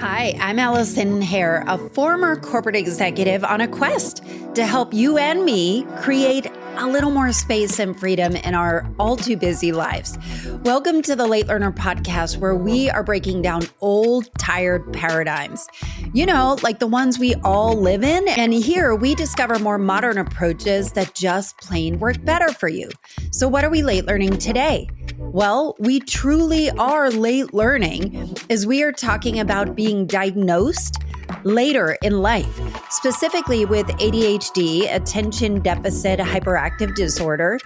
Hi, I'm Allison Hare, a former corporate executive on a quest to help you and me create a little more space and freedom in our all too busy lives. Welcome to the Late Learner Podcast, where we are breaking down old, tired paradigms. You know, like the ones we all live in. And here we discover more modern approaches that just plain work better for you. So what are we late learning today? Well, we truly are late learning as we are talking about being diagnosed later in life, specifically with ADHD, attention deficit hyperactive disorder,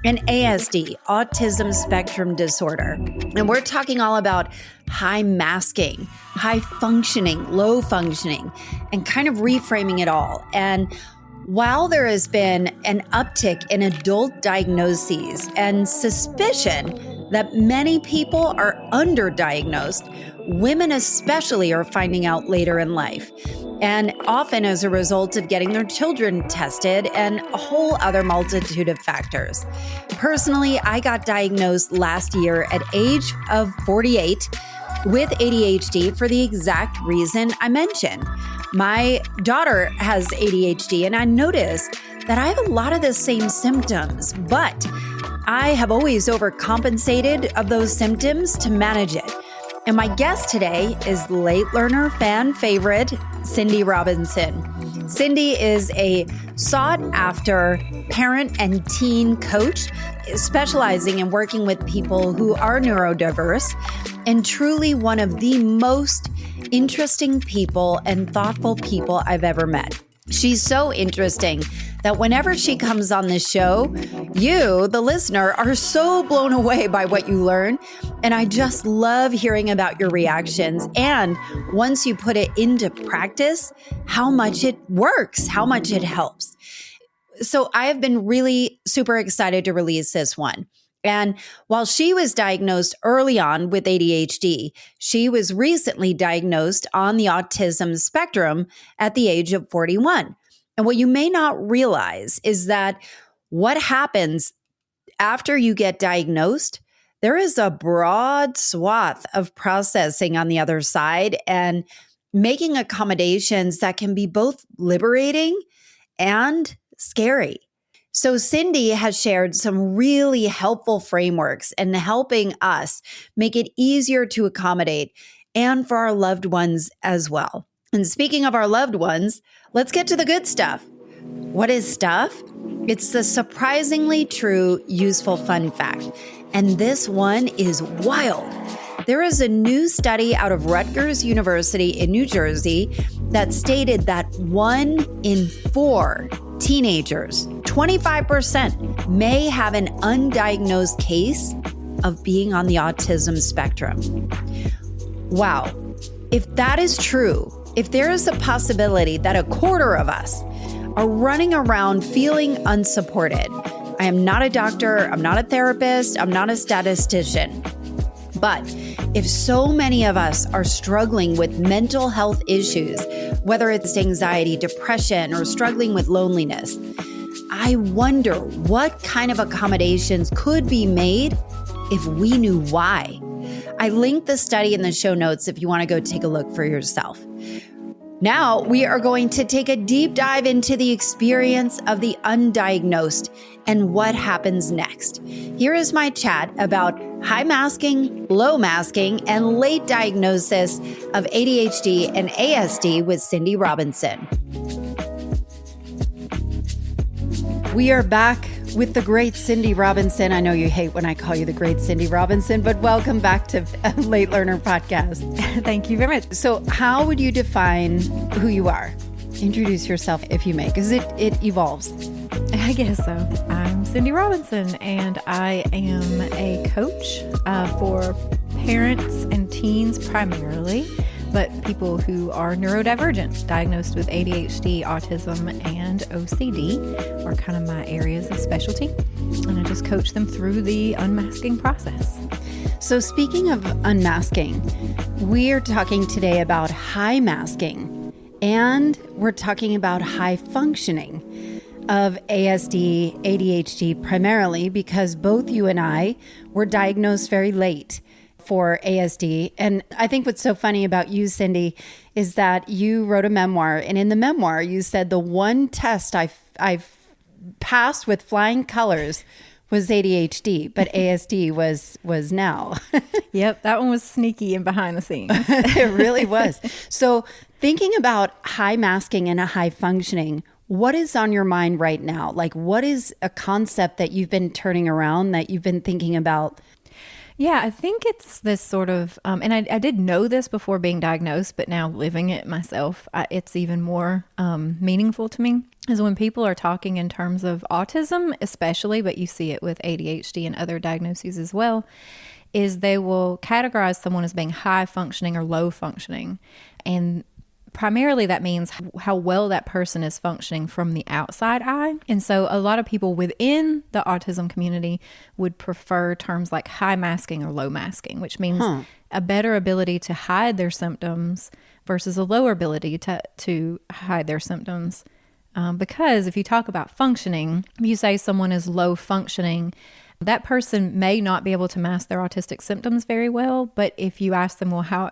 and ASD, autism spectrum disorder. And we're talking all about high masking, high functioning, low functioning, and kind of reframing it all. And while there has been an uptick in adult diagnoses and suspicion that many people are underdiagnosed, women especially are finding out later in life, and often as a result of getting their children tested and a whole other multitude of factors. Personally, I got diagnosed last year at age of 48 with ADHD for the exact reason I mentioned. My daughter has ADHD, and I noticed that I have a lot of the same symptoms, but I have always overcompensated of those symptoms to manage it. And my guest today is late learner fan favorite, Cindy Robinson. Cindy is a sought-after parent and teen coach, specializing in working with people who are neurodiverse, and truly one of the most interesting people and thoughtful people I've ever met. She's so interesting that whenever she comes on this show, you, the listener, are so blown away by what you learn. And I just love hearing about your reactions. And once you put it into practice, how much it works, how much it helps. So I have been really super excited to release this one. And while she was diagnosed early on with ADHD, she was recently diagnosed on the autism spectrum at the age of 41. And what you may not realize is that what happens after you get diagnosed, there is a broad swath of processing on the other side and making accommodations that can be both liberating and scary. So Cindy has shared some really helpful frameworks in helping us make it easier to accommodate and for our loved ones as well. And speaking of our loved ones, let's get to the good stuff. What is stuff? It's the surprisingly true, useful fun fact. And this one is wild. There is a new study out of Rutgers University in New Jersey that stated that 1 in 4 teenagers, 25%, may have an undiagnosed case of being on the autism spectrum. Wow. If that is true, if there is a possibility that a quarter of us are running around feeling unsupported, I am not a doctor, I'm not a therapist, I'm not a statistician, but if so many of us are struggling with mental health issues, whether it's anxiety, depression, or struggling with loneliness, I wonder what kind of accommodations could be made if we knew why. I linked the study in the show notes if you want to go take a look for yourself. Now we are going to take a deep dive into the experience of the undiagnosed and what happens next. Here is my chat about high masking, low masking, and late diagnosis of ADHD and ASD with Cindy Robinson. We are back with the great Cindy Robinson. I know you hate when I call you the great Cindy Robinson, but welcome back to Late Learner Podcast. Thank you very much. So how would you define who you are? Introduce yourself if you may, because it evolves. I guess so. I'm Cindy Robinson, and I am a coach for parents and teens primarily, but people who are neurodivergent, diagnosed with ADHD, autism, and OCD are kind of my areas of specialty. And I just coach them through the unmasking process. So speaking of unmasking, we are talking today about high masking, and we're talking about high functioning of ASD, ADHD primarily because both you and I were diagnosed very late. for ASD. And I think what's so funny about you, Cindy, is that you wrote a memoir. And in the memoir, you said the one test I've passed with flying colors was ADHD, but ASD was now. Yep, that one was sneaky and behind the scenes. It really was. So thinking about high masking and a high functioning, what is on your mind right now? Like, what is a concept that you've been turning around, that you've been thinking about? Yeah, I think it's this sort of, and I did know this before being diagnosed, but now living it myself, it's even more meaningful to me, is when people are talking in terms of autism, especially, but you see it with ADHD and other diagnoses as well, is they will categorize someone as being high functioning or low functioning. And primarily that means how well that person is functioning from the outside eye. And so a lot of people within the autism community would prefer terms like high masking or low masking, which means a better ability to hide their symptoms versus a lower ability to hide their symptoms. Because if you talk about functioning, if you say someone is low functioning, that person may not be able to mask their autistic symptoms very well, but if you ask them, well, how,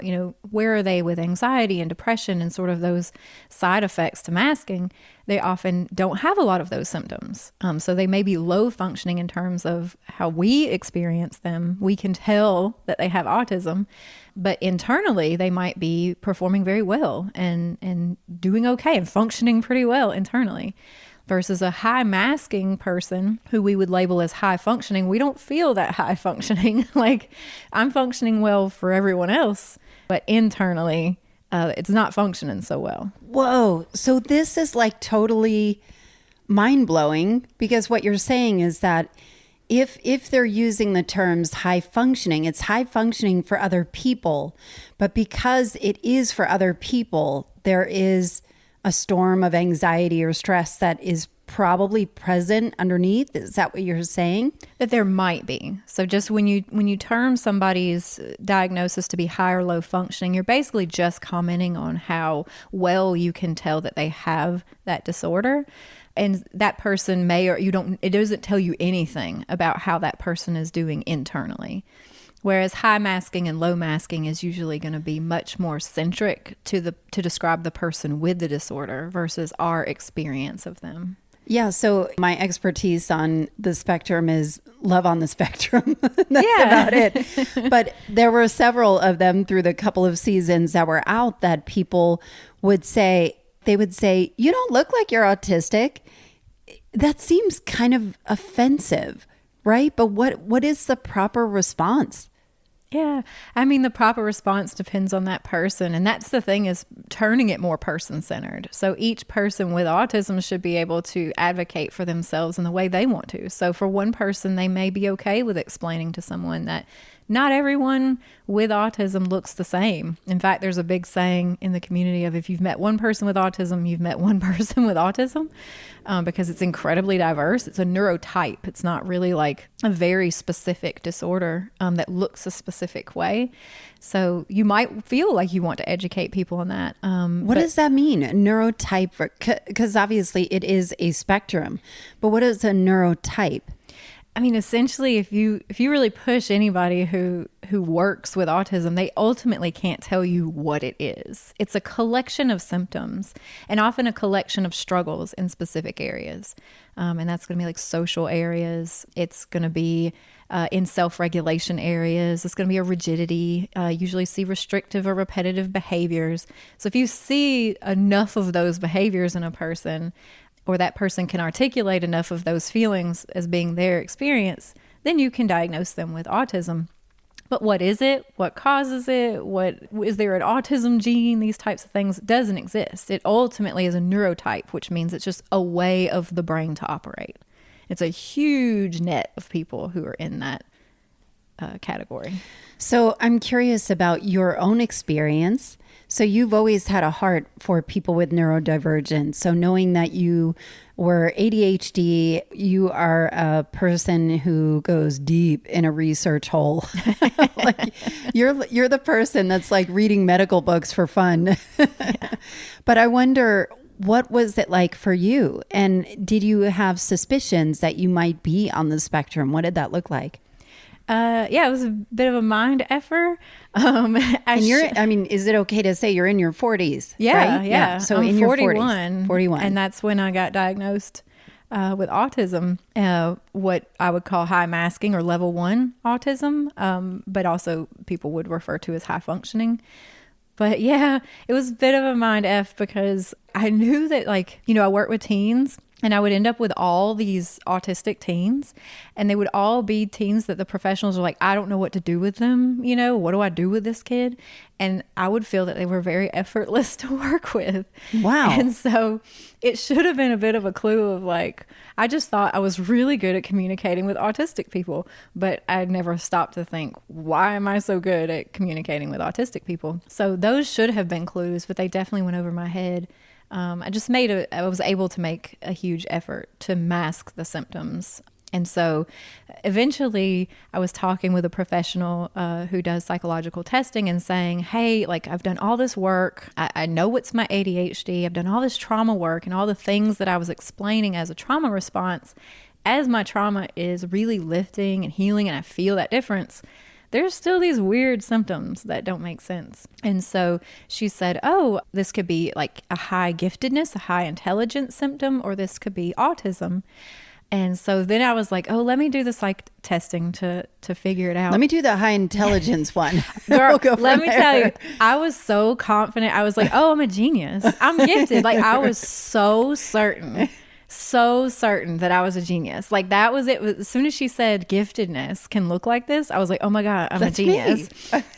where are they with anxiety and depression and sort of those side effects to masking, they often don't have a lot of those symptoms. So they may be low functioning in terms of how we experience them. We can tell that they have autism, but internally they might be performing very well and doing okay and functioning pretty well internally. Versus a high masking person who we would label as high functioning. We don't feel that high functioning. Like, I'm functioning well for everyone else, but internally, it's not functioning so well. Whoa. So this is like totally mind blowing, because what you're saying is that if they're using the terms high functioning, it's high functioning for other people, but because it is for other people, there is a storm of anxiety or stress that is probably present underneath. Is that what you're saying? That there might be. So just when you term somebody's diagnosis to be high or low functioning, you're basically just commenting on how well you can tell that they have that disorder. And that person may, or it doesn't tell you anything about how that person is doing internally. Whereas high masking and low masking is usually going to be much more centric to describe the person with the disorder versus our experience of them. Yeah, so my expertise on the spectrum is love on the spectrum. That's about it. But there were several of them through the couple of seasons that were out that people would say, you don't look like you're autistic. That seems kind of offensive, right? But what is the proper response? Yeah. I mean, the proper response depends on that person. And that's the thing, is turning it more person-centered. So each person with autism should be able to advocate for themselves in the way they want to. So for one person, they may be okay with explaining to someone that not everyone with autism looks the same. In fact, there's a big saying in the community of, if you've met one person with autism, you've met one person with autism, because it's incredibly diverse. It's a neurotype. It's not really like a very specific disorder that looks a specific way. So you might feel like you want to educate people on that. What does that mean? A neurotype? Because obviously it is a spectrum, but what is a neurotype? I mean, essentially, if you really push anybody who works with autism, they ultimately can't tell you what it is. It's a collection of symptoms, and often a collection of struggles in specific areas. And that's going to be like social areas. It's going to be in self-regulation areas. It's going to be a rigidity. Usually see restrictive or repetitive behaviors. So if you see enough of those behaviors in a person, or that person can articulate enough of those feelings as being their experience, then you can diagnose them with autism. But what is it? What causes it? What is there an autism gene? These types of things doesn't exist. It ultimately is a neurotype, which means it's just a way of the brain to operate. It's a huge net of people who are in that category. So I'm curious about your own experience. So you've always had a heart for people with neurodivergence. So knowing that you were ADHD, you are a person who goes deep in a research hole. Like you're the person that's like reading medical books for fun. But I wonder, what was it like for you? And did you have suspicions that you might be on the spectrum? What did that look like? Yeah, it was a bit of a mind effort. Is it okay to say you're in your 40s? Yeah, right? yeah. So I'm in 41, your 40s, 41. and that's when I got diagnosed with autism, what I would call high masking or level 1 autism, but also people would refer to as high functioning. But yeah, it was a bit of a mind F because I knew that, like, I work with teens and I would end up with all these autistic teens, and they would all be teens that the professionals are like, I don't know what to do with them. What do I do with this kid? And I would feel that they were very effortless to work with. Wow. And so it should have been a bit of a clue of, like, I just thought I was really good at communicating with autistic people, but I never stopped to think, why am I so good at communicating with autistic people? So those should have been clues, but they definitely went over my head. I was able to make a huge effort to mask the symptoms. And so eventually I was talking with a professional who does psychological testing and saying, hey, like, I've done all this work. I know what's my ADHD. I've done all this trauma work and all the things that I was explaining as a trauma response. As my trauma is really lifting and healing and I feel that difference, there's still these weird symptoms that don't make sense. And so she said, oh, this could be like a high giftedness, a high intelligence symptom, or this could be autism. And so then I was like, oh, let me do the psych testing to figure it out. Let me do the high intelligence one. Girl, let me tell you, I was so confident. I was like, oh, I'm a genius. I'm gifted. Like, I was so certain that I was a genius. Like, that was it. As soon as she said giftedness can look like this, I was like, oh my God, I'm That's a genius.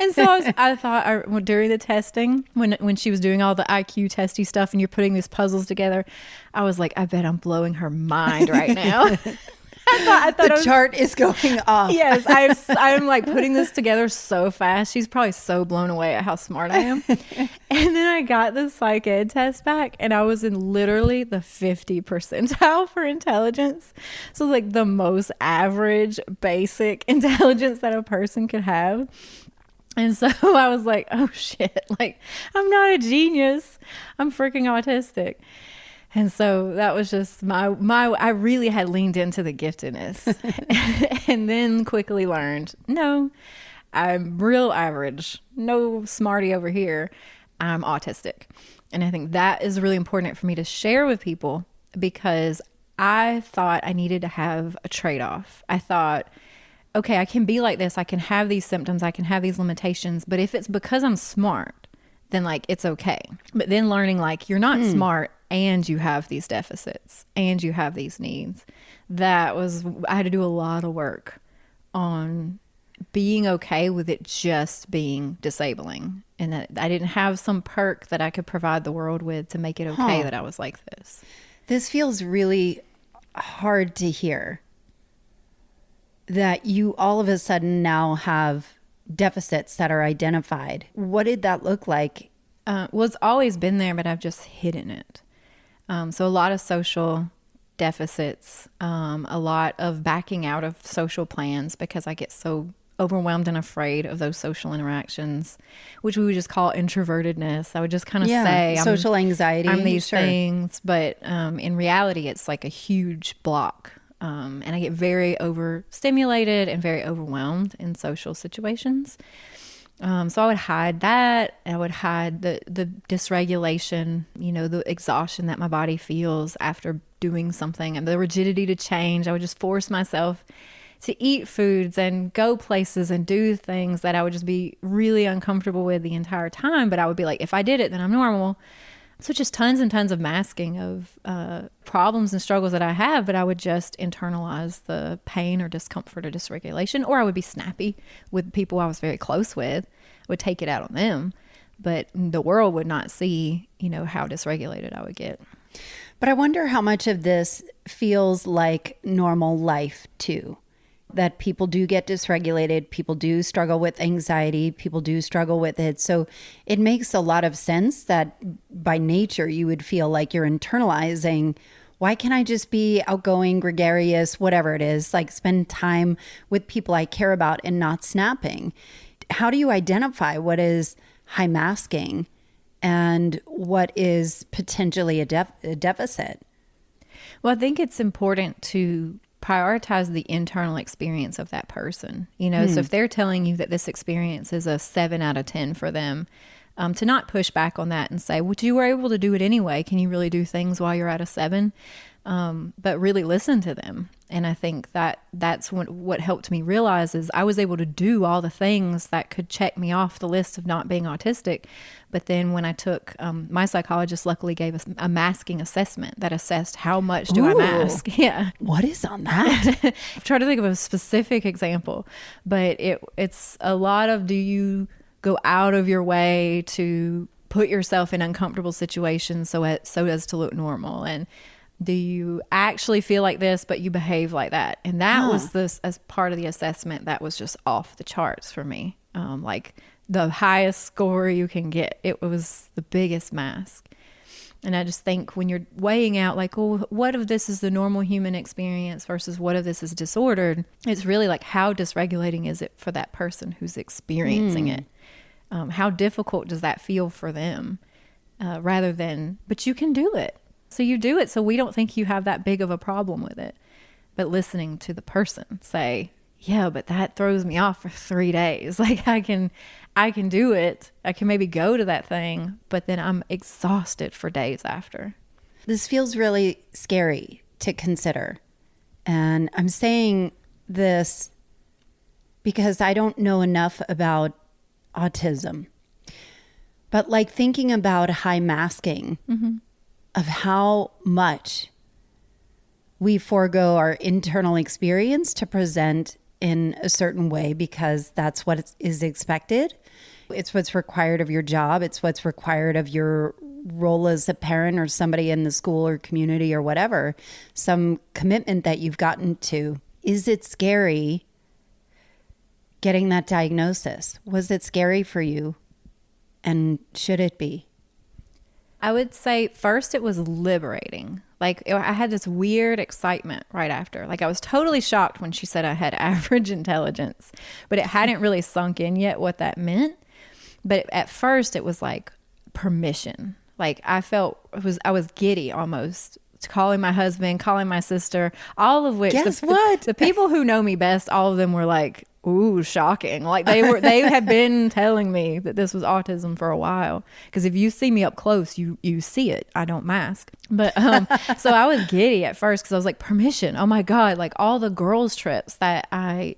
And so I thought during the testing, when she was doing all the IQ testy stuff and you're putting these puzzles together, I was like, I bet I'm blowing her mind right now. I thought the chart is going off. Yes, I'm like putting this together so fast. She's probably so blown away at how smart I am. And then I got the psych ed test back and I was in literally the 50 percentile for intelligence. So like the most average, basic intelligence that a person could have. And so I was like, oh shit, like, I'm not a genius. I'm freaking autistic. And so that was just I really had leaned into the giftedness and then quickly learned, no, I'm real average. No smarty over here. I'm autistic. And I think that is really important for me to share with people because I thought I needed to have a trade-off. I thought, okay, I can be like this. I can have these symptoms. I can have these limitations. But if it's because I'm smart, then like it's okay. But then learning like you're not smart and you have these deficits and you have these needs. I had to do a lot of work on being okay with it just being disabling. And that I didn't have some perk that I could provide the world with to make it okay that I was like this. This feels really hard to hear. That you all of a sudden now have deficits that are identified. What did that look like? Well, it's always been there, but I've just hidden it. So a lot of social deficits, a lot of backing out of social plans because I get so overwhelmed and afraid of those social interactions, which we would just call introvertedness. I would just kind of say social anxiety. I'm these things, but in reality, it's like a huge block. And I get very overstimulated and very overwhelmed in social situations. So I would hide that. I would hide the dysregulation, the exhaustion that my body feels after doing something and the rigidity to change. I would just force myself to eat foods and go places and do things that I would just be really uncomfortable with the entire time. But I would be like, if I did it, then I'm normal. So just tons and tons of masking of problems and struggles that I have, but I would just internalize the pain or discomfort or dysregulation, or I would be snappy with people I was very close with, would take it out on them, but the world would not see, how dysregulated I would get. But I wonder how much of this feels like normal life too. That people do get dysregulated, people do struggle with anxiety, people do struggle with it. So it makes a lot of sense that by nature you would feel like you're internalizing, why can't I just be outgoing, gregarious, whatever it is, like spend time with people I care about and not snapping? How do you identify what is high masking and what is potentially a deficit? Well, I think it's important to prioritize the internal experience of that person. You know, so if they're telling you that this experience is a 7 out of 10 for them, to not push back on that and say, well, you were able to do it anyway. Can you really do things while you're at a 7? But really listen to them. And I think that's what helped me realize is I was able to do all the things that could check me off the list of not being autistic. But then when I took, my psychologist luckily gave us a masking assessment that assessed how much do I mask. Yeah. What is on that? I'm trying to think of a specific example, but it's a lot of, do you go out of your way to put yourself in uncomfortable situations so as to look normal? And do you actually feel like this, but you behave like that? And that was this as part of the assessment that was just off the charts for me. Like the highest score you can get. It was the biggest mask. And I just think when you're weighing out like, oh, what if this is the normal human experience versus what if this is disordered? It's really like, how dysregulating is it for that person who's experiencing it? How difficult does that feel for them? Rather than, but you can do it. So you do it. So we don't think you have that big of a problem with it. But listening to the person say, yeah, but that throws me off for 3 days. Like I can do it. I can maybe go to that thing, but then I'm exhausted for days after. This feels really scary to consider. And I'm saying this because I don't know enough about autism. But like thinking about high masking, of how much we forego our internal experience to present in a certain way because that's what is expected. It's what's required of your job. It's what's required of your role as a parent or somebody in the school or community or whatever, some commitment that you've gotten to. Is it scary getting that diagnosis? Was it scary for you? And should it be? I would say first it was liberating. Like I had this weird excitement right after. Like I was totally shocked when she said I had average intelligence, but it hadn't really sunk in yet what that meant. But at first it was like permission. Like I was giddy almost, calling my husband, calling my sister, all of which the people who know me best, all of them were like, ooh, shocking. Like they had been telling me that this was autism for a while. Because if you see me up close, you see it. I don't mask. But so I was giddy at first because I was like, permission. Oh my God. Like all the girls' trips that I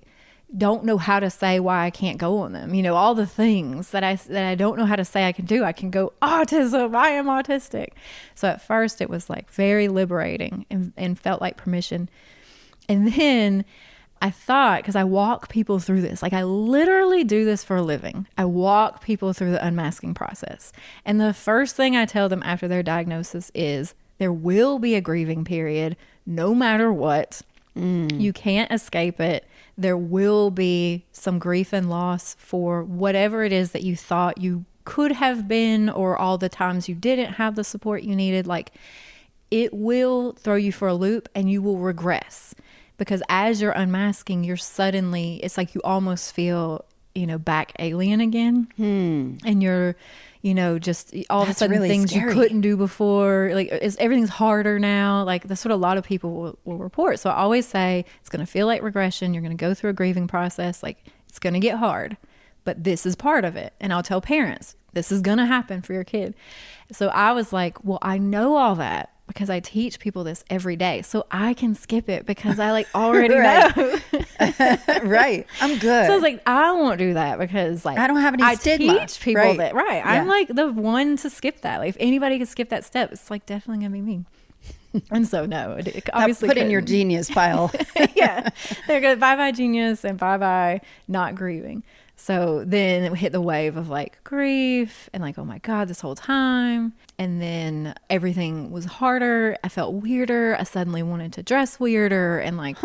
don't know how to say why I can't go on them. You know, all the things that I don't know how to say I can do. I can go, autism, I am autistic. So at first it was like very liberating and felt like permission. And then I thought, because I walk people through this, like I literally do this for a living. I walk people through the unmasking process. And the first thing I tell them after their diagnosis is there will be a grieving period no matter what. You can't escape it. There will be some grief and loss for whatever it is that you thought you could have been or all the times you didn't have the support you needed. Like it will throw you for a loop and you will regress. Because as you're unmasking, it's like you almost feel, back alien again. And you're, just all of a sudden really things scary. You couldn't do before. Like everything's harder now. Like that's what a lot of people will report. So I always say it's going to feel like regression. You're going to go through a grieving process. Like it's going to get hard, but this is part of it. And I'll tell parents, this is going to happen for your kid. So I was like, well, I know all that. Because I teach people this every day. So I can skip it because I like already know. Right. I'm good. So I was like, I won't do that because like I don't have any stigma. I teach people that. Right. Yeah. I'm like the one to skip that. Like if anybody could skip that step, it's like definitely gonna be me. And so no, it obviously put in your genius pile. Yeah. There goes bye-bye genius and bye-bye not grieving. So then it hit the wave of like grief and like, oh my God, this whole time. And then everything was harder. I felt weirder. I suddenly wanted to dress weirder and like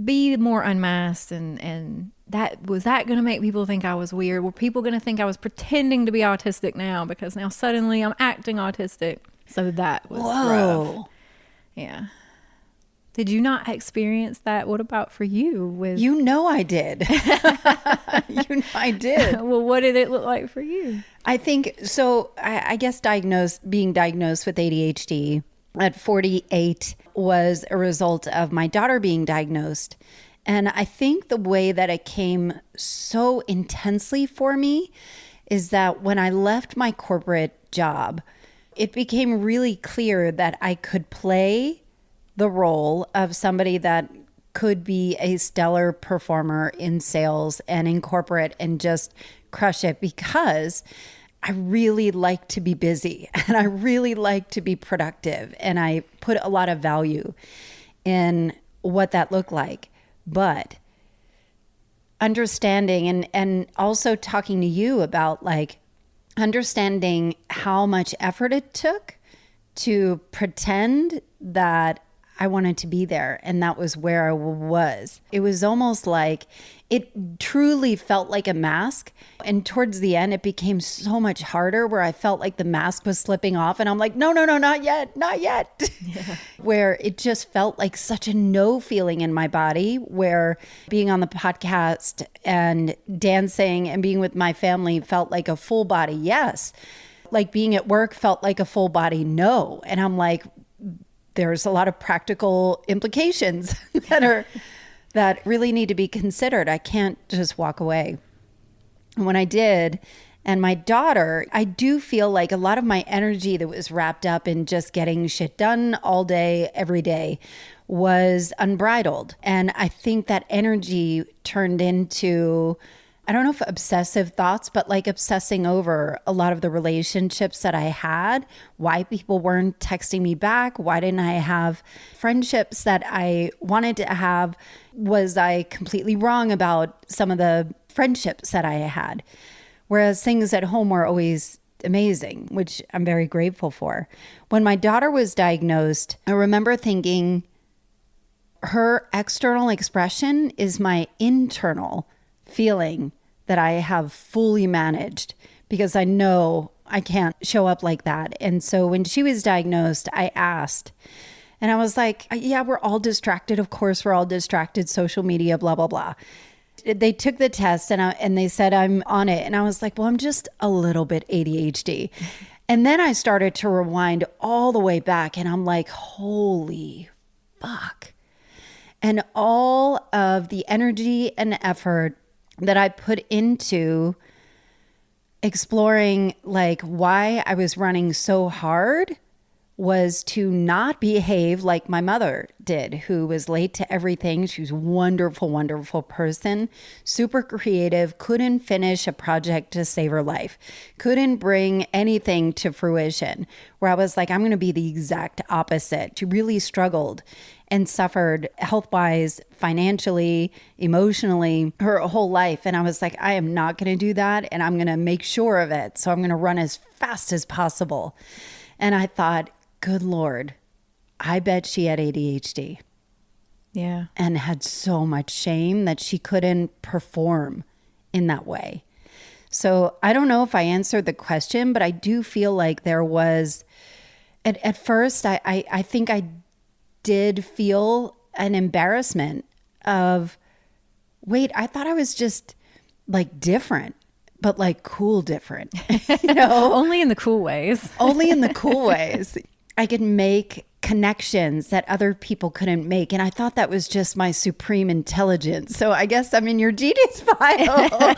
be more unmasked. And was that going to make people think I was weird? Were people going to think I was pretending to be autistic now because now suddenly I'm acting autistic? So that was rough. Yeah. Did you not experience that? What about for you? I did. I did. Well, what did it look like for you? I think so. I guess being diagnosed with ADHD at 48 was a result of my daughter being diagnosed. And I think the way that it came so intensely for me is that when I left my corporate job, it became really clear that I could play the role of somebody that could be a stellar performer in sales and in corporate and just crush it, because I really like to be busy and I really like to be productive. And I put a lot of value in what that looked like. But understanding and also talking to you about like understanding how much effort it took to pretend that I wanted to be there and that was where I was. It was almost like it truly felt like a mask. And towards the end, it became so much harder where I felt like the mask was slipping off. And I'm like, no, not yet, not yet. Yeah. Where it just felt like such a no feeling in my body, where being on the podcast and dancing and being with my family felt like a full body yes. Like being at work felt like a full body no. And I'm like, there's a lot of practical implications that really need to be considered. I can't just walk away. And when I did, and my daughter, I do feel like a lot of my energy that was wrapped up in just getting shit done all day, every day, was unbridled. And I think that energy turned into, I don't know if obsessive thoughts, but like obsessing over a lot of the relationships that I had, why people weren't texting me back, why didn't I have friendships that I wanted to have, was I completely wrong about some of the friendships that I had, whereas things at home were always amazing, which I'm very grateful for. When my daughter was diagnosed, I remember thinking her external expression is my internal feeling that I have fully managed, because I know I can't show up like that. And so when she was diagnosed, I asked, and I was like, yeah, we're all distracted. Of course, we're all distracted. Social media, blah, blah, blah. They took the test and they said I'm on it. And I was like, well, I'm just a little bit ADHD. And then I started to rewind all the way back and I'm like, holy fuck. And all of the energy and effort that I put into exploring like why I was running so hard was to not behave like my mother did, who was late to everything. She was a wonderful, wonderful person, super creative, couldn't finish a project to save her life, couldn't bring anything to fruition, where I was like, I'm going to be the exact opposite. She really struggled and suffered health-wise, financially, emotionally, her whole life. And I was like, I am not going to do that. And I'm going to make sure of it. So I'm going to run as fast as possible. And I thought, good Lord, I bet she had ADHD. Yeah. And had so much shame that she couldn't perform in that way. So I don't know if I answered the question, but I do feel like there was, at first, I think I did feel an embarrassment of, wait, I thought I was just like different, but like cool different, you know? Only in the cool ways. Only in the cool ways. I could make connections that other people couldn't make. And I thought that was just my supreme intelligence. So I guess I'm in your genius file.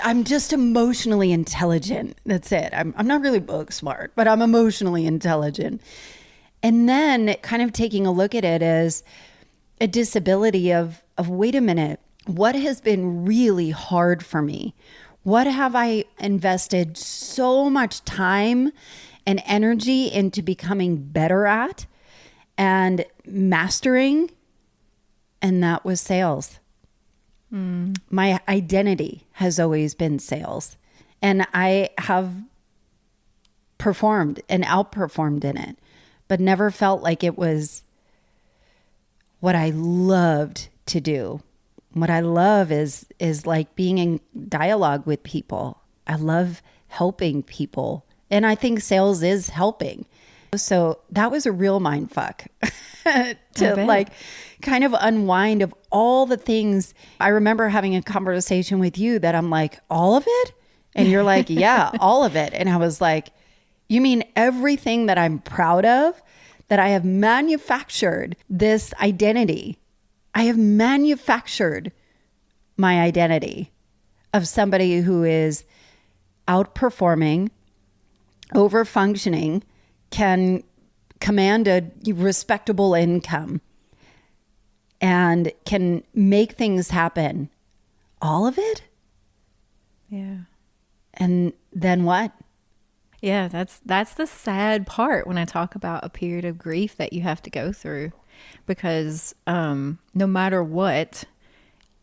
I'm just emotionally intelligent. That's it. I'm not really book smart, but I'm emotionally intelligent. And then kind of taking a look at it as a disability of wait a minute, what has been really hard for me? What have I invested so much time and energy into becoming better at and mastering? And that was sales. My identity has always been sales. And I have performed and outperformed in it, but never felt like it was what I loved to do. What I love is like being in dialogue with people. I love helping people. And I think sales is helping. So that was a real mind fuck to like kind of unwind of all the things. I remember having a conversation with you that I'm like, all of it? And you're like, yeah, all of it. And I was like, you mean everything that I'm proud of that I have manufactured this identity. I have manufactured my identity of somebody who is outperforming, over-functioning, can command a respectable income, and can make things happen. All of it? Yeah. And then what? Yeah, that's the sad part when I talk about a period of grief that you have to go through, because no matter what,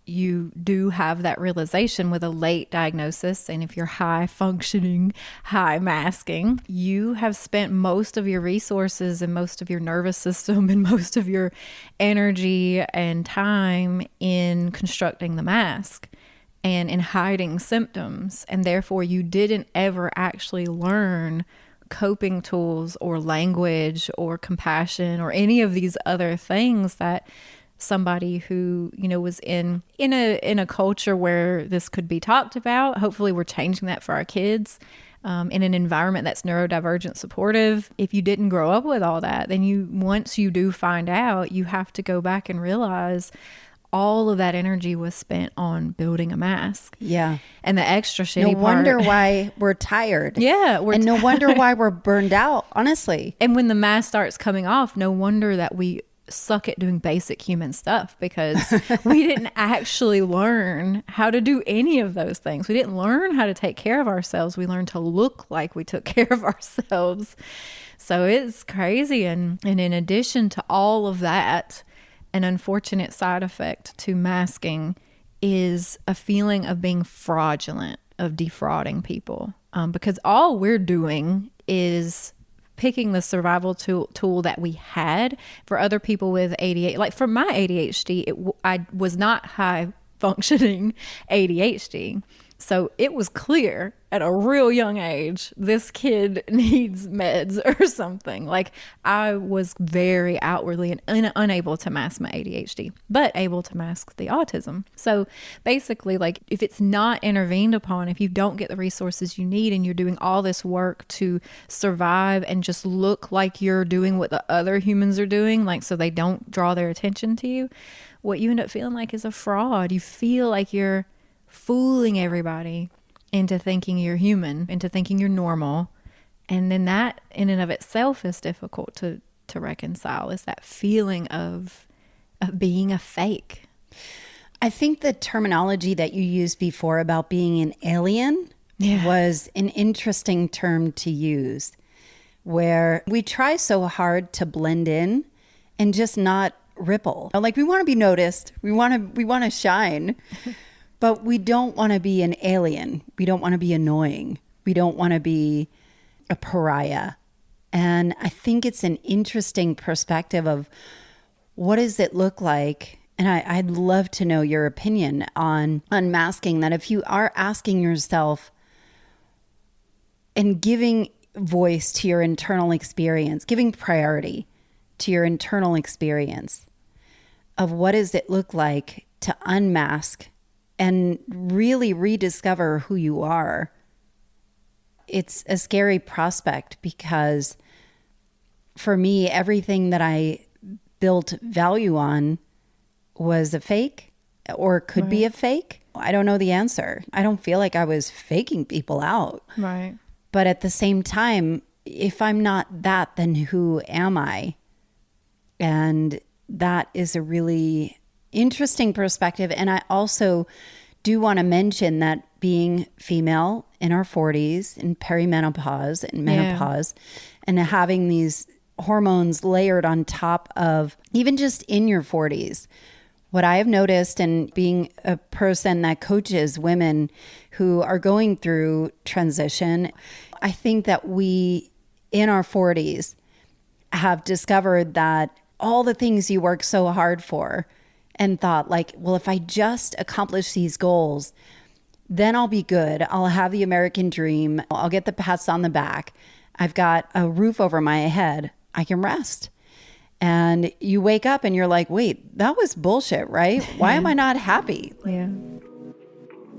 you do have that realization with a late diagnosis. And if you're high functioning, high masking, you have spent most of your resources and most of your nervous system and most of your energy and time in constructing the mask and in hiding symptoms. And therefore you didn't ever actually learn coping tools or language or compassion or any of these other things that somebody who, was in a culture where this could be talked about. Hopefully we're changing that for our kids, in an environment that's neurodivergent supportive. If you didn't grow up with all that, then once you do find out, you have to go back and realize all of that energy was spent on building a mask. Yeah. And the extra shitty part. No wonder why we're tired. Yeah. And no wonder why we're burned out, honestly. And when the mask starts coming off, no wonder that we suck at doing basic human stuff, because we didn't actually learn how to do any of those things. We didn't learn how to take care of ourselves. We learned to look like we took care of ourselves. So it's crazy. And in addition to all of that, an unfortunate side effect to masking is a feeling of being fraudulent, of defrauding people, because all we're doing is picking the survival tool that we had. For other people with ADHD, like for my ADHD, I was not high functioning ADHD. So it was clear at a real young age, this kid needs meds or something. Like, I was very outwardly and unable to mask my ADHD, but able to mask the autism. So basically, like, if it's not intervened upon, if you don't get the resources you need and you're doing all this work to survive and just look like you're doing what the other humans are doing, like, so they don't draw their attention to you, what you end up feeling like is a fraud. You feel like you're fooling everybody into thinking you're human, into thinking you're normal. And then that in and of itself is difficult to reconcile, is that feeling of being a fake. I think the terminology that you used before about being an alien was an interesting term to use, where we try so hard to blend in and just not ripple. Like, we want to be noticed. We want to shine. But we don't want to be an alien. We don't want to be annoying. We don't want to be a pariah. And I think it's an interesting perspective of what does it look like? And I'd love to know your opinion on unmasking that. If you are asking yourself and giving voice to your internal experience, giving priority to your internal experience of what does it look like to unmask and really rediscover who you are, it's a scary prospect, because for me, everything that I built value on was a fake or could be a fake. I don't know the answer. I don't feel like I was faking people out. Right. But at the same time, if I'm not that, then who am I? And that is a really interesting perspective. And I also do want to mention that being female in our 40s, in perimenopause and menopause, and having these hormones layered on top of even just in your 40s, what I have noticed, and being a person that coaches women who are going through transition, I think that we in our 40s have discovered that all the things you work so hard for and thought like, well, if I just accomplish these goals, then I'll be good. I'll have the American dream. I'll get the pats on the back. I've got a roof over my head. I can rest. And you wake up and you're like, wait, that was bullshit, right? Why am I not happy? Yeah.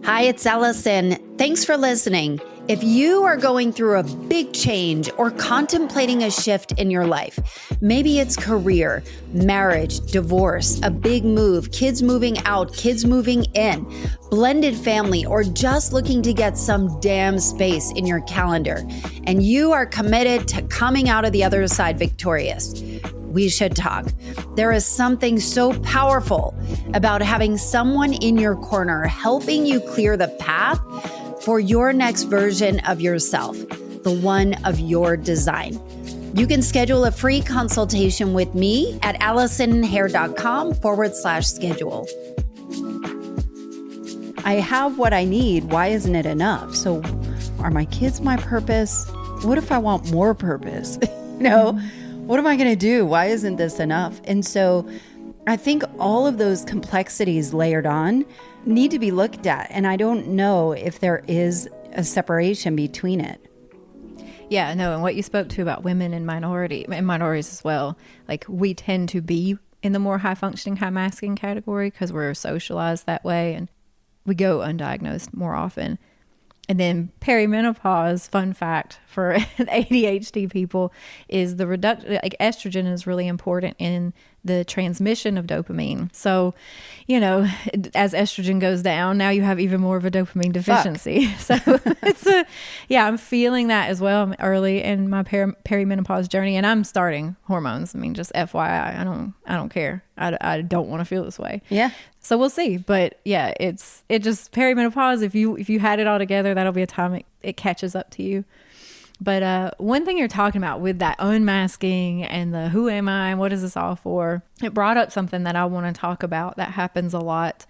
Hi, it's Allison. Thanks for listening. If you are going through a big change or contemplating a shift in your life, maybe it's career, marriage, divorce, a big move, kids moving out, kids moving in, blended family, or just looking to get some damn space in your calendar, and you are committed to coming out of the other side victorious, we should talk. There is something so powerful about having someone in your corner helping you clear the path for your next version of yourself, the one of your design. You can schedule a free consultation with me at AllisonHare.com/schedule. I have what I need. Why isn't it enough? So are my kids my purpose? What if I want more purpose? What am I going to do? Why isn't this enough? And so I think all of those complexities layered on need to be looked at. And I don't know if there is a separation between it. Yeah, no. And what you spoke to about women and minorities as well, like we tend to be in the more high functioning, high masking category because we're socialized that way and we go undiagnosed more often. And then perimenopause, fun fact for ADHD people, is the reduction, like estrogen is really important in the transmission of dopamine. So, as estrogen goes down, now you have even more of a dopamine deficiency. So I'm feeling that as well. I'm early in my perimenopause journey and I'm starting hormones. I mean, just FYI, I don't care. I don't want to feel this way. Yeah. So we'll see. But yeah, it just perimenopause. If you had it all together, that'll be a time it catches up to you. But one thing you're talking about with that unmasking and the who am I and what is this all for, it brought up something that I want to talk about that happens a lot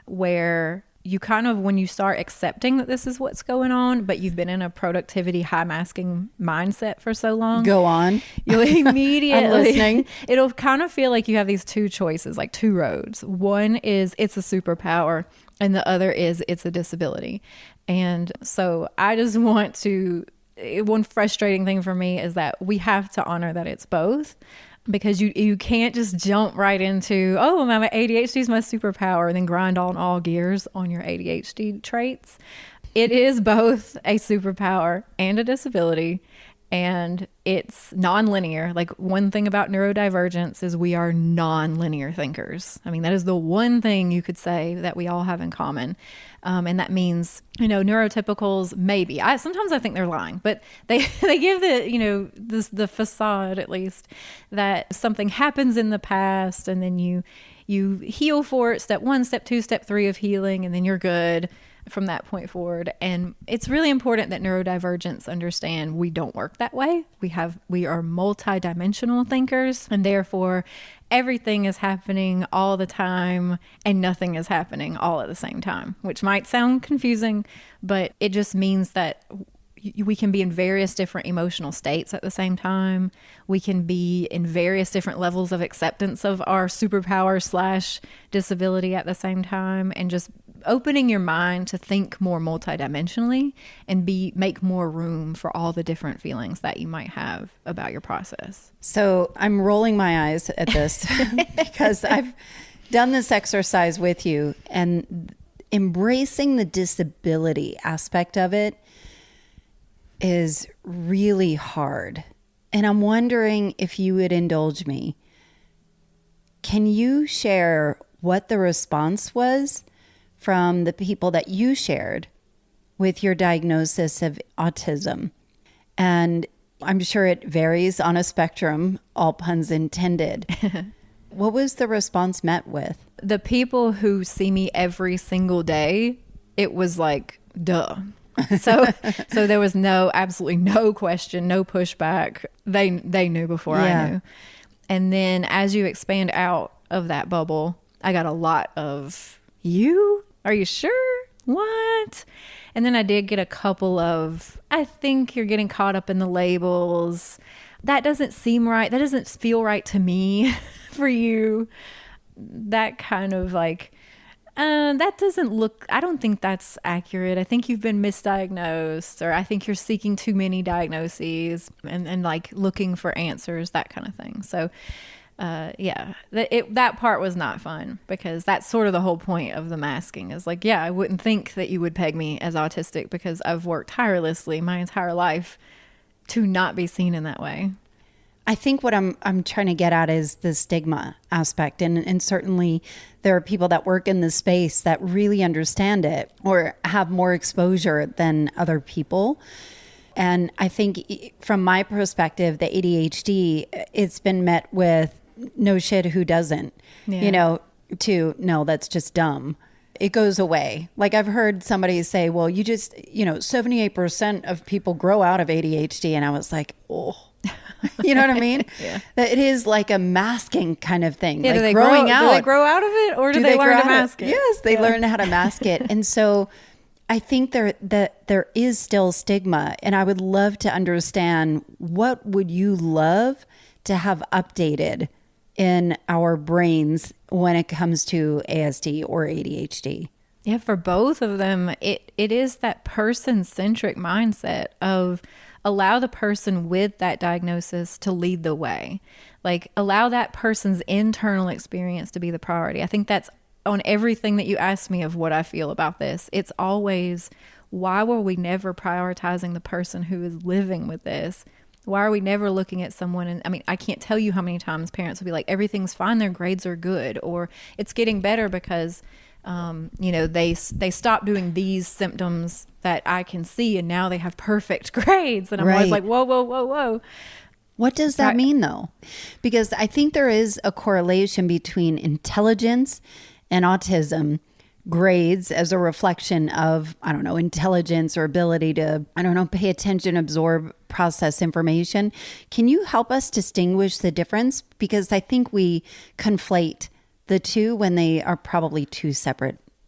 where you kind of, when you start accepting that this is what's going on, but you've been in a productivity, high masking mindset for so long. Go on. You'll immediately, I'm listening. It'll kind of feel like you have these two choices, like two roads. One is it's a superpower and the other is it's a disability. And so I just want to, one frustrating thing for me is that we have to honor that it's both. Because you can't just jump right into, oh, my ADHD is my superpower, and then grind on all gears on your ADHD traits. It is both a superpower and a disability, and it's nonlinear. Like one thing about neurodivergence is we are nonlinear thinkers. I mean, that is the one thing you could say that we all have in common. And that means, neurotypicals, maybe. Sometimes I think they're lying, but they give the facade, at least, that something happens in the past and then you heal for it, step 1, step 2, step 3 of healing, and then you're good from that point forward. And it's really important that neurodivergents understand we don't work that way. We are multidimensional thinkers, and therefore everything is happening all the time and nothing is happening all at the same time, which might sound confusing, but it just means that we can be in various different emotional states at the same time. We can be in various different levels of acceptance of our superpower / disability at the same time, and just opening your mind to think more multidimensionally and make more room for all the different feelings that you might have about your process. So I'm rolling my eyes at this because I've done this exercise with you, and embracing the disability aspect of it is really hard. And I'm wondering if you would indulge me. Can you share what the response was from the people that you shared with your diagnosis of autism? And I'm sure it varies on a spectrum, all puns intended. What was the response met with? The people who see me every single day, it was like, duh. So there was absolutely no question, no pushback. They knew before I knew. And then as you expand out of that bubble, I got a lot of, you? Are you sure? What? And then I did get a couple of, I think you're getting caught up in the labels. That doesn't seem right. That doesn't feel right to me for you. That kind of like, that doesn't look, I don't think that's accurate. I think you've been misdiagnosed, or I think you're seeking too many diagnoses and like looking for answers, that kind of thing. So that part was not fun, because that's sort of the whole point of the masking is like, I wouldn't think that you would peg me as autistic because I've worked tirelessly my entire life to not be seen in that way. I think what I'm trying to get at is the stigma aspect. And certainly there are people that work in this space that really understand it or have more exposure than other people. And I think from my perspective, the ADHD, it's been met with no shit, who doesn't, no, that's just dumb. It goes away. Like I've heard somebody say, well, 78% of people grow out of ADHD. And I was like, oh, you know what I mean? Yeah. That it is like a masking kind of thing. Yeah, like do they growing out. Do they grow out of it, or do they learn to mask it? Yes, they learn how to mask it. And so I think there is still stigma, and I would love to understand, what would you love to have updated in our brains when it comes to ASD or ADHD? Yeah, for both of them, it is that person-centric mindset of allow the person with that diagnosis to lead the way. Like allow that person's internal experience to be the priority. I think that's on everything that you ask me of what I feel about this. It's always, why were we never prioritizing the person who is living with this? Why are we never looking at someone? And I mean, I can't tell you how many times parents will be like, everything's fine, their grades are good, or it's getting better because, they stopped doing these symptoms that I can see, and now they have perfect grades. And I'm always like, whoa. What does that mean though? Because I think there is a correlation between intelligence and autism, grades as a reflection of, intelligence or ability to, pay attention, absorb, process information. Can you help us distinguish the difference? Because I think we conflate the two when they are probably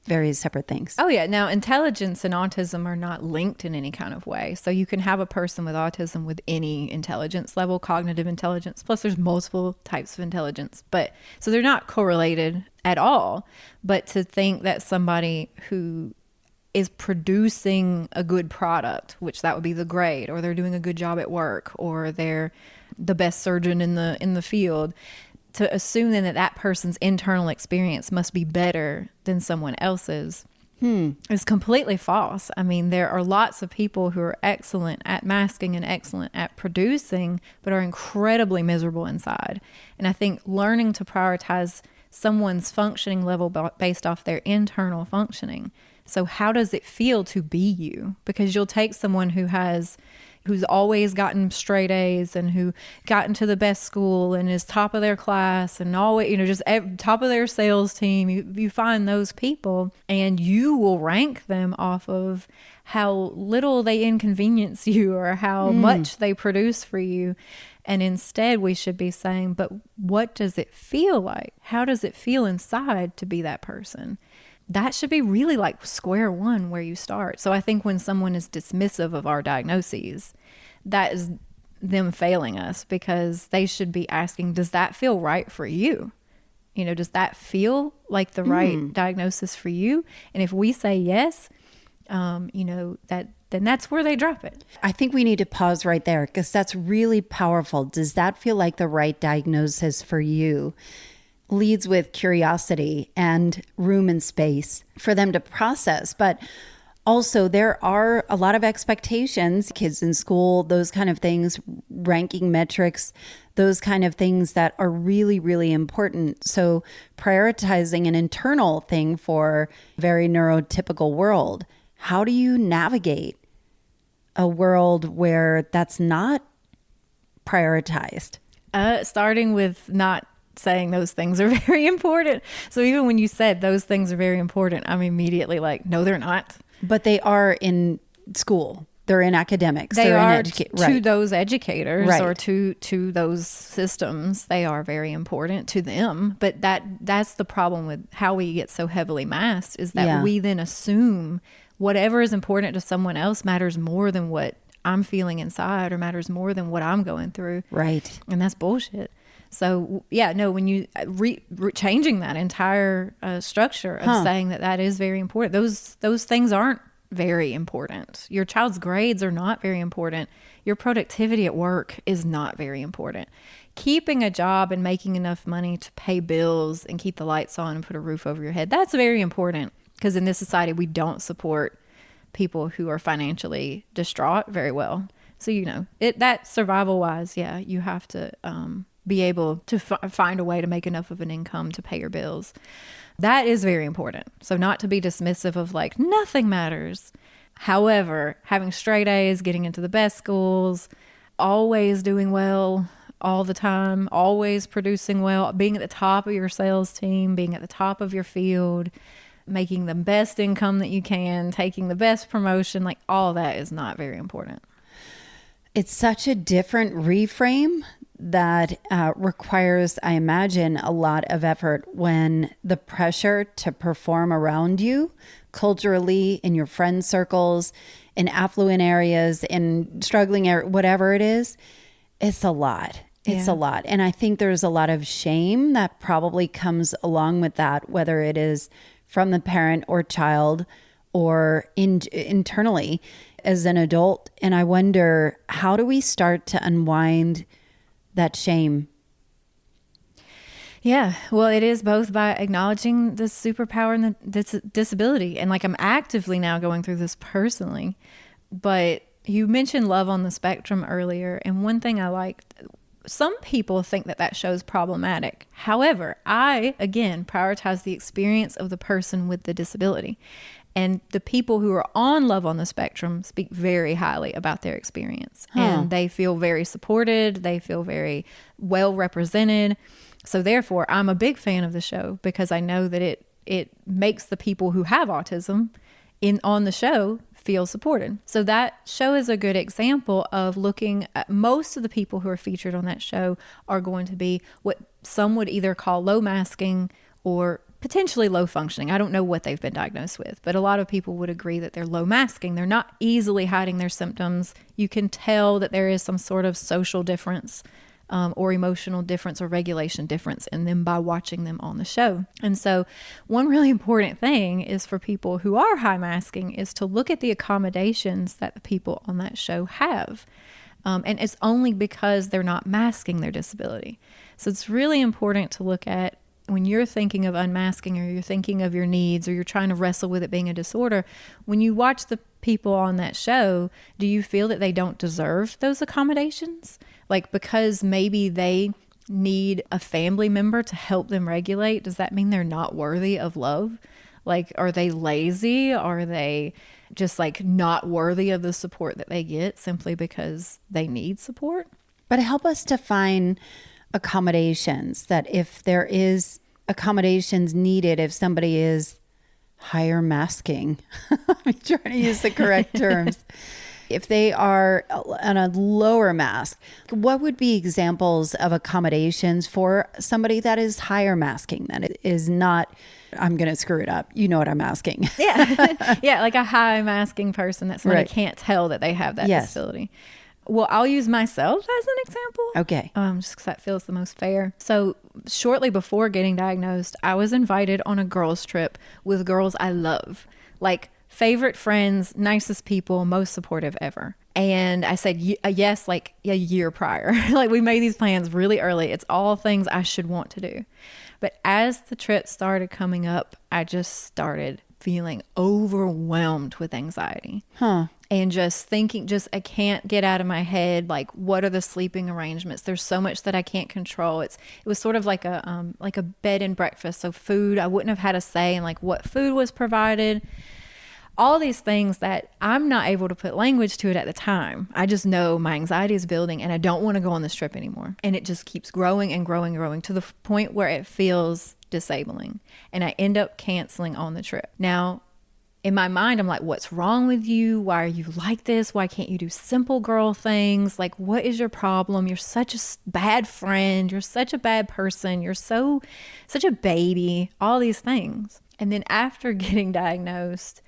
very separate things. Oh yeah. Now, intelligence and autism are not linked in any kind of way. So you can have a person with autism with any intelligence level, cognitive intelligence, plus there's multiple types of intelligence. So they're not correlated at all. But to think that somebody who is producing a good product, which that would be the grade, or they're doing a good job at work, or they're the best surgeon in the field, to assume then that person's internal experience must be better than someone else's is completely false. I mean, there are lots of people who are excellent at masking and excellent at producing, but are incredibly miserable inside. And I think learning to prioritize someone's functioning level based off their internal functioning. So how does it feel to be you? Because you'll take someone who's always gotten straight A's and who got into the best school and is top of their class and always, just top of their sales team. You find those people and you will rank them off of how little they inconvenience you or how much they produce for you. And instead we should be saying, but what does it feel like? How does it feel inside to be that person? That should be really like square one where you start. So I think when someone is dismissive of our diagnoses, that is them failing us, because they should be asking, does that feel right for you? Does that feel like the right diagnosis for you? And if we say yes, then that's where they drop it. I think we need to pause right there, because that's really powerful. Does that feel like the right diagnosis for you? Leads with curiosity and room and space for them to process. But also there are a lot of expectations, kids in school, those kind of things, ranking metrics, those kind of things that are really, really important. So prioritizing an internal thing for a very neurotypical world, how do you navigate a world where that's not prioritized? Starting with not saying those things are very important. So even when you said those things are very important, I'm immediately like, no, they're not. But they are in school. They're in academics. They They're are to those educators right. or to those systems. They are very important to them. But that's the problem with how we get so heavily masked, is that we then assume whatever is important to someone else matters more than what I'm feeling inside, or matters more than what I'm going through. Right. And that's bullshit. So when you changing that entire structure of saying that is very important, those things aren't very important. Your child's grades are not very important. Your productivity at work is not very important. Keeping a job and making enough money to pay bills and keep the lights on and put a roof over your head, that's very important, because in this society, we don't support people who are financially distraught very well. So, that survival wise, you have to be able to find a way to make enough of an income to pay your bills. That is very important. So not to be dismissive of like nothing matters. However, having straight A's, getting into the best schools, always doing well all the time, always producing well, being at the top of your sales team, being at the top of your field, making the best income that you can, taking the best promotion, like all that is not very important. It's such a different reframe that requires, I imagine, a lot of effort when the pressure to perform around you culturally, in your friend circles, in affluent areas, in struggling areas, whatever it is, it's a lot. It's a lot. And I think there's a lot of shame that probably comes along with that, whether it is from the parent or child or internally as an adult. And I wonder, how do we start to unwind that shame? Yeah, well, it is both by acknowledging the superpower and the disability. And like, I'm actively now going through this personally. But you mentioned Love on the Spectrum earlier. And one thing I liked, some people think that shows problematic. However, I, again, prioritize the experience of the person with the disability. And the people who are on Love on the Spectrum speak very highly about their experience. And they feel very supported. They feel very well represented. So therefore, I'm a big fan of the show, because I know that it makes the people who have autism on the show feel supported. So that show is a good example of looking at, most of the people who are featured on that show are going to be what some would either call low masking or potentially low functioning. I don't know what they've been diagnosed with, but a lot of people would agree that they're low masking. They're not easily hiding their symptoms. You can tell that there is some sort of social difference or emotional difference or regulation difference in them by watching them on the show. And so one really important thing is for people who are high masking is to look at the accommodations that the people on that show have. And it's only because they're not masking their disability. So it's really important to look at, when you're thinking of unmasking, or you're thinking of your needs, or you're trying to wrestle with it being a disorder, when you watch the people on that show, do you feel that they don't deserve those accommodations? Like, because maybe they need a family member to help them regulate, does that mean they're not worthy of love? Like, are they lazy? Are they just like not worthy of the support that they get simply because they need support? But help us define accommodations, that if there is accommodations needed, if somebody is higher masking, I'm trying to use the correct terms. If they are on a lower mask, what would be examples of accommodations for somebody that is higher masking, that it is not, I'm going to screw it up. You know what I'm asking. Yeah. Yeah. Like a high masking person that somebody can't tell that they have that disability. Well, I'll use myself as an example. Okay. Just because that feels the most fair. So shortly before getting diagnosed, I was invited on a girls' trip with girls I love. Like, favorite friends, nicest people, most supportive ever. And I said yes, like a year prior. Like, we made these plans really early. It's all things I should want to do. But as the trip started coming up, I just started feeling overwhelmed with anxiety. And just thinking, I can't get out of my head, like, what are the sleeping arrangements? There's so much that I can't control. It was sort of like a bed and breakfast. So food, I wouldn't have had a say in like what food was provided. All these things that I'm not able to put language to it at the time. I just know my anxiety is building and I don't want to go on this trip anymore. And it just keeps growing and growing and growing to the point where it feels disabling. And I end up canceling on the trip. Now, in my mind, I'm like, what's wrong with you? Why are you like this? Why can't you do simple girl things? Like, what is your problem? You're such a bad friend. You're such a bad person. You're such a baby, all these things. And then after getting diagnosed,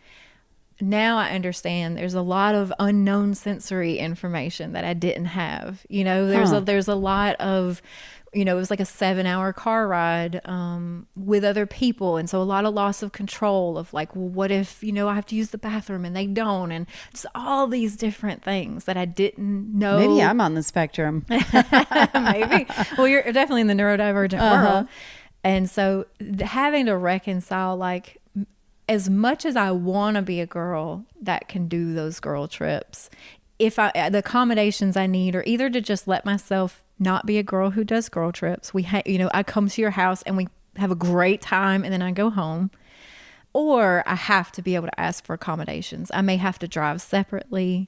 now I understand there's a lot of unknown sensory information that I didn't have. There's a lot of, it was like a 7-hour car ride with other people. And so a lot of loss of control of like, well, what if, I have to use the bathroom and they don't? And just all these different things that I didn't know. Maybe I'm on the spectrum. Maybe. Well, you're definitely in the neurodivergent world. And so having to reconcile, like, as much as I want to be a girl that can do those girl trips, the accommodations I need are either to just let myself not be a girl who does girl trips. I come to your house and we have a great time and then I go home, or I have to be able to ask for accommodations. I may have to drive separately.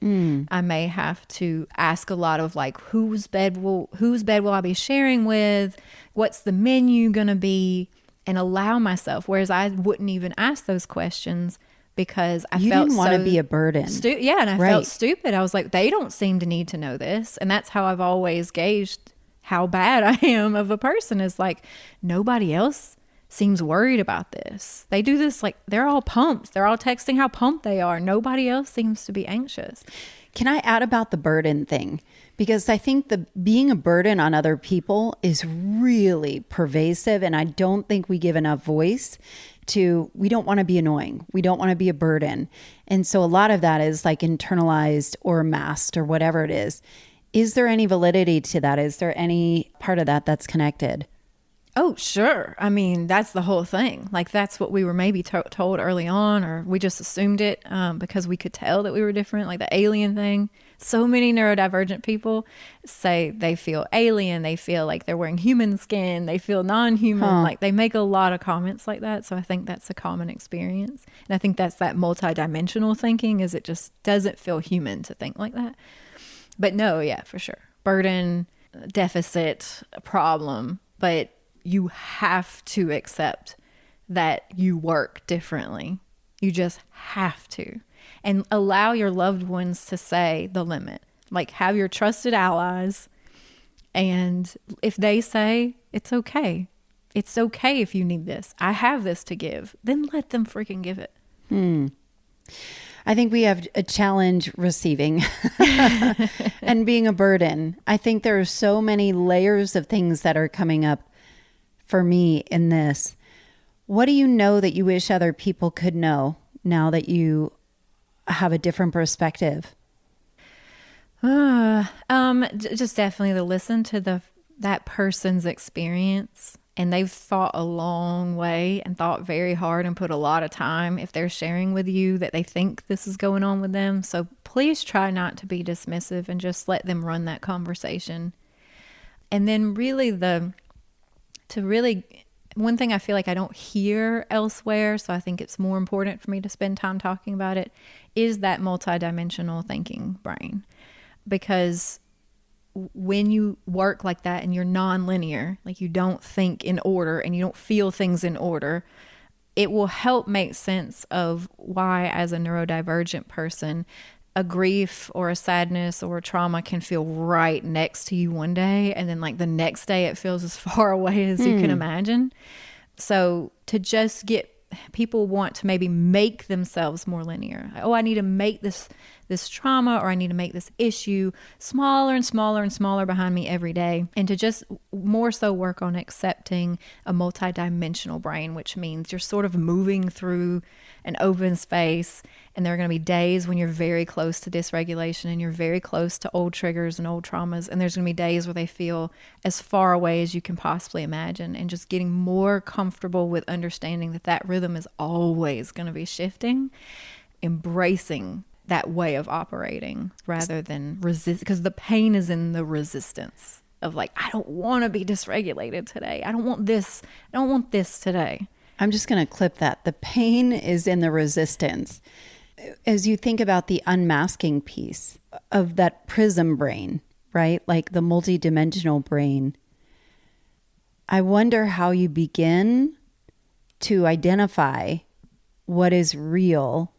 I may have to ask a lot of like, whose bed will I be sharing with? What's the menu going to be? And allow myself, whereas I wouldn't even ask those questions because I felt didn't want to be a burden. And I felt stupid. I was like, they don't seem to need to know this. And that's how I've always gauged how bad I am of a person, is like, nobody else seems worried about this. They do this, like, they're all pumped. They're all texting how pumped they are. Nobody else seems to be anxious. Can I add about the burden thing? Because I think being a burden on other people is really pervasive. And I don't think we give enough voice to, we don't want to be annoying. We don't want to be a burden. And so a lot of that is like internalized or masked or whatever it is. Is there any validity to that? Is there any part of that that's connected? Oh, sure. I mean, that's the whole thing. Like, that's what we were maybe told early on, or we just assumed it because we could tell that we were different, like the alien thing. So many neurodivergent people say they feel alien. They feel like they're wearing human skin. They feel non-human. Like, they make a lot of comments like that. So I think that's a common experience. And I think that's that multidimensional thinking, is it just doesn't feel human to think like that. But no, yeah, for sure. Burden, deficit, problem. But you have to accept that you work differently. You just have to. And allow your loved ones to say the limit. Like, have your trusted allies. And if they say, it's okay. It's okay if you need this. I have this to give. Then let them freaking give it. I think we have a challenge receiving and being a burden. I think there are so many layers of things that are coming up for me in this. What do you know that you wish other people could know now that you have a different perspective? Just definitely to listen to that person's experience. And they've thought a long way and thought very hard and put a lot of time if they're sharing with you that they think this is going on with them. So please try not to be dismissive and just let them run that conversation. And then one thing I feel like I don't hear elsewhere, so I think it's more important for me to spend time talking about it, is that multidimensional thinking brain. Because when you work like that and you're non-linear, like you don't think in order and you don't feel things in order, it will help make sense of why, as a neurodivergent person, a grief or a sadness or a trauma can feel right next to you one day, and then like the next day it feels as far away as you can imagine. So to just people want to maybe make themselves more linear. Oh, I need to make this trauma, or I need to make this issue smaller and smaller and smaller behind me every day. And to just more so work on accepting a multidimensional brain, which means you're sort of moving through an open space, and there are going to be days when you're very close to dysregulation and you're very close to old triggers and old traumas. And there's going to be days where they feel as far away as you can possibly imagine, and just getting more comfortable with understanding that rhythm is always going to be shifting, embracing that way of operating rather than resist, because the pain is in the resistance of like, I don't want to be dysregulated today. I don't want this. I don't want this today. I'm just going to clip that. The pain is in the resistance. As you think about the unmasking piece of that prism brain, right? Like the multidimensional brain, I wonder how you begin to identify what is real.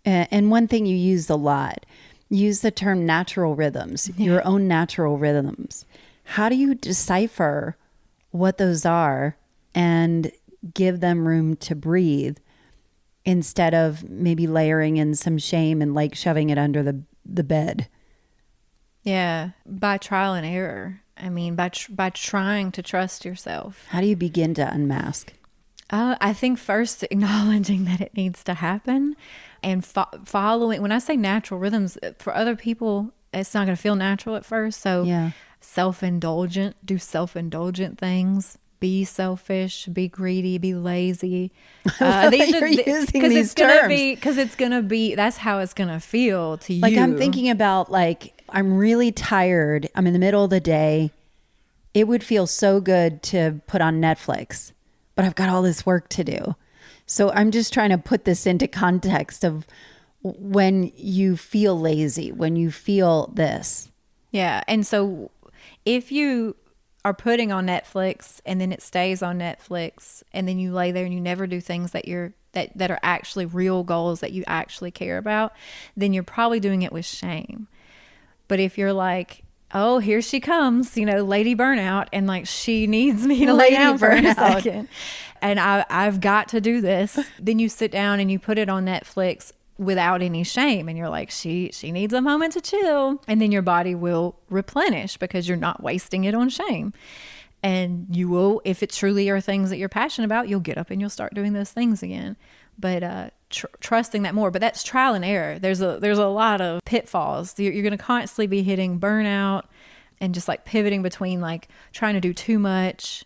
And one thing you use a lot, use the term natural rhythms, your own natural rhythms. How do you decipher what those are and give them room to breathe instead of maybe layering in some shame and like shoving it under the bed? Yeah, by trial and error. I mean, by trying to trust yourself. How do you begin to unmask? I think first acknowledging that it needs to happen and following. When I say natural rhythms, for other people, it's not going to feel natural at first. So Yeah. do self-indulgent things. Be selfish, be greedy, be lazy. You're using these terms. Because it's going to be, that's how it's going to feel to you. Like I'm thinking about like, I'm really tired. I'm in the middle of the day. It would feel so good to put on Netflix, but I've got all this work to do. So I'm just trying to put this into context of when you feel lazy, when you feel this. Yeah. And so if you are putting on Netflix and then it stays on Netflix and then you lay there and you never do things that that are actually real goals that you actually care about, then you're probably doing it with shame. But if you're like, oh, here she comes, lady burnout, and like she needs me to lay down for a second, and I've got to do this, then you sit down and you put it on Netflix without any shame, and you're like, she needs a moment to chill, and then your body will replenish because you're not wasting it on shame. And you will, if it truly are things that you're passionate about, you'll get up and you'll start doing those things again. But trusting that more. But that's trial and error. There's a lot of pitfalls. You're going to constantly be hitting burnout and just like pivoting between like trying to do too much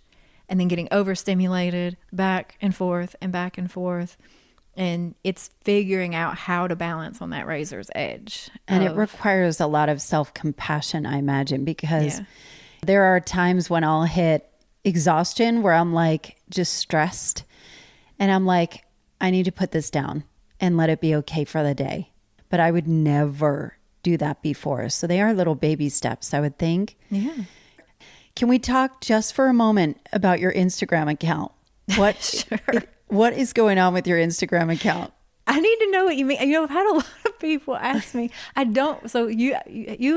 and then getting overstimulated back and forth and back and forth. And it's figuring out how to balance on that razor's edge. And it requires a lot of self-compassion, I imagine, because there are times when I'll hit exhaustion where I'm like just stressed and I'm like, I need to put this down and let it be okay for the day. But I would never do that before. So they are little baby steps, I would think. Yeah. Can we talk just for a moment about your Instagram account? What Sure. What is going on with your Instagram account? I need to know what you mean. I've had a lot of people ask me. I don't. So you